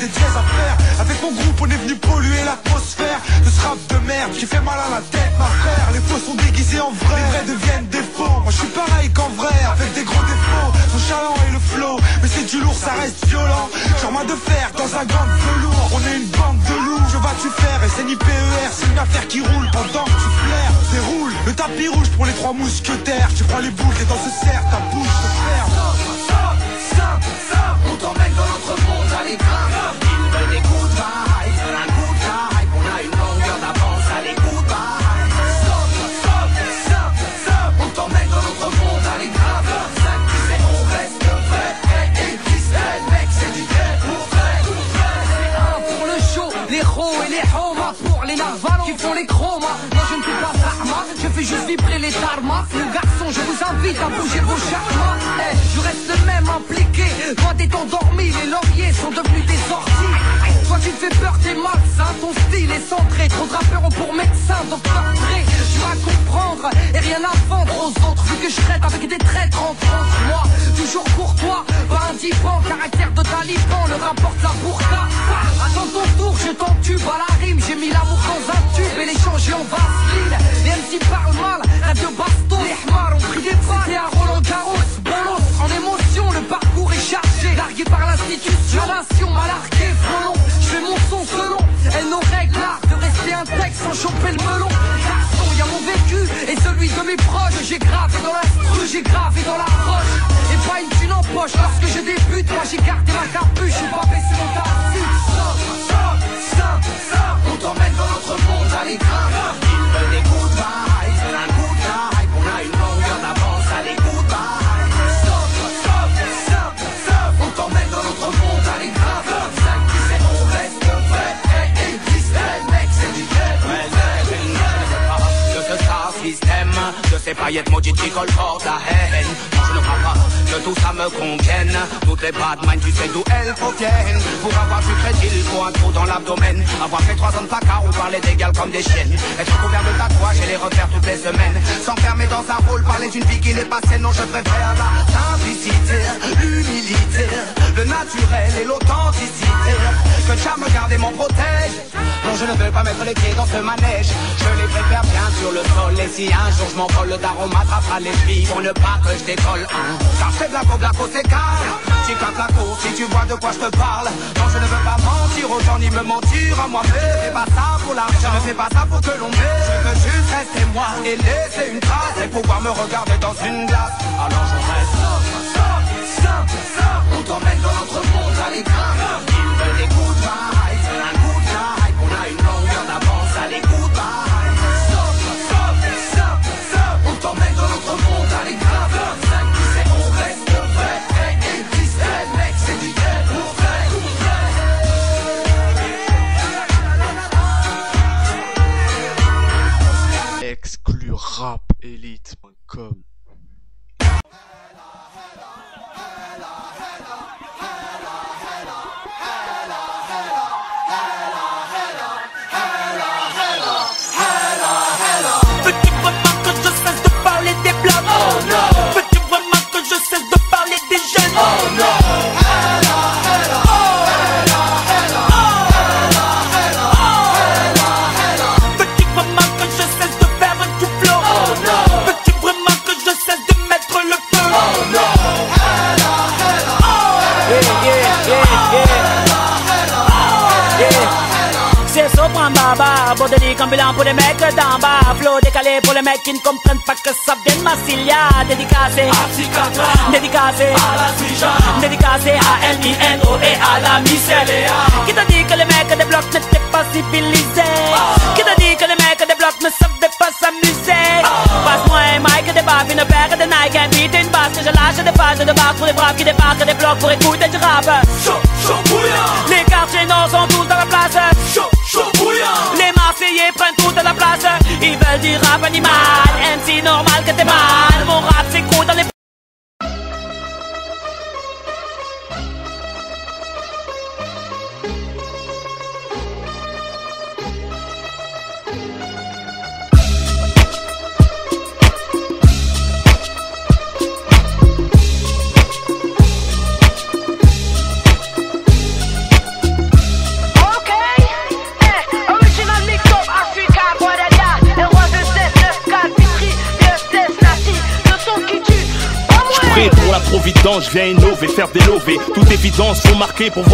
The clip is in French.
des dièses à faire. Avec mon groupe on est venu polluer l'atmosphère de ce rap de merde qui fait mal à la tête ma frère. Les faux sont déguisés en vrai, les vrais deviennent des faux. Moi je suis pareil qu'en vrai, avec des gros défauts. Son chaland et le flow, mais c'est du lourd, ça reste violent. Genre main de fer dans un gang velours. On est une bande de loups, je vas-tu faire? Et c'est ni PER, c'est une affaire qui roule pendant que tu flaires. Déroule le tapis rouge pour les trois mousquetaires. Tu prends les boules et dans ce cerf, ta bouche se ferme. On t'emmène dans notre monde, allez grave. Ils veulent des good vibes, un good vibe. On a une longueur d'avance, allez good vibes. Stop. On t'emmène dans notre monde, allez grave. 5 tu sais, on reste vrai. Et Christelle, mec, c'est du vrai pour vrai. C'est un pour le show, les ros et les homas. Pour les narvalos qui font les chromas. Moi je ne fais pas d'arma, je fais juste vibrer les tarmas. Le garçon, je vous invite à bouger vos charmas. Je reste le même impliqué. Toi t'es endormi, les lauriers sont devenus des orties. Toi tu fais peur, t'es malsain, ton style est centré. Trop de rappeurs ont pour médecin, docteur Dre. Tu vas comprendre et rien à vendre aux autres. Vu que je traite avec des traîtres entre moi. Toujours courtois, pas indifferent. Caractère de taliban, le rapporte la burqa. Attends ton tour, je t'entube à la rime. J'ai mis l'amour dans un tube et l'échanger en vaseline. Les MC parlent mal, rêve de baston. Les hmars ont pris des balles. C'était à Roland Garros, bolos. En émotion, le parcours est chargé. Largué par l'institution, nation mal arquée, frelon. Je fais mon son selon, elle nous règle l'art de rester un texte sans choper le melon. Garçon, y'a mon vécu et celui de mes proches. J'ai gravé dans l'instru, j'ai gravé dans la roche. Et pas une thune en poche lorsque je débute. Moi j'ai gardé ma capuche, j'ai pas baissé mon tarif. Stop. On t'emmène dans notre monde, allez grave. Ils veulent des good vibes, un good vibe. On a une longueur d'avance, allez good vibes. Stop. On t'emmène dans notre monde, allez grave. 5 tu sais, on reste vrai. Et Christelle, mec, c'est du vrai pour vrai. De ce star système, de ces paillettes maudites qui colportent la haine. Non, je ne crois pas que tout ça me convienne. Toutes les bad minds, tu sais d'où elles proviennent. Pour avoir du crédit, il faut un trou dans l'abdomen. Avoir fait 3 ans de placard ou parler d'égal comme des chiennes. Être couvert de tatouages et les refaire toutes les semaines. S'enfermer dans un rôle, parler d'une vie qui n'est pas saine. Non, je préfère la simplicité, l'humilité, le naturel et l'authenticité. Que Tcha me garde et m'en protège. Non, je ne veux pas mettre les pieds dans ce manège. Je les préfère bien sur le sol. Et si un jour je m'envole, le daron m'attrapera les filles pour ne pas que je décolle. Car c'est Blaco, c'est calme. Tu captes la course, si tu vois de quoi je te parle. Non, je ne veux pas mentir aux gens ni me mentir à moi-même. Je fais pas ça pour l'argent, je ne fais pas ça pour que l'on m'aime. Je veux juste rester moi et laisser une trace et pouvoir me regarder dans une glace. Alors je reste. Stop. On t'emmène dans notre monde, allez grave. Ils veulent des good vibes, un good vibe. On a une longueur d'avance, allez good vibes. Stop. On t'emmène dans notre monde, allez grave. 5 tu sais, on reste vrai. Et Christelle, mec, c'est du vrai pour vrai. Exclu rapelite.com. Veux-tu vraiment que je cesse de parler des blancs? Oh non. Veux-tu vraiment que je cesse de parler des jeunes? Oh non. Veux-tu vraiment que je cesse de faire un tout flow? Oh non. Veux-tu vraiment que je cesse de mettre le feu? Oh non. C'est Sopran Baba, bordelique ambulant pour les mecs d'en bas. Flow décalé pour les mecs qui ne comprennent pas que ça vient de Massilia. Dédicacé à Psychiatra, dédicacé à la Suija, dédicacé à LINO et à la Micheléa. Qui t'a dit que les mecs des blocs n'étaient pas civilisés? Qui t'a dit que les mecs des blocs ne savaient pas s'amuser? Passe-moi un mic, des baffes, une paire de Nike, un beat, une basse que je lâche des pages de barres pour les braves qui débarquent des blocs pour écouter du rap. Chaud bouillant. Les quartiers nord sont tous dans la place. Chaud bouillant. Les Marseillais prennent toute la place. Ils veulent du rap animal. MC normal que t'es mal. Mon rap s'écoute dans les... pour la providence, je viens innover, faire des lovés. Toute évidence, faut marquer pour voir.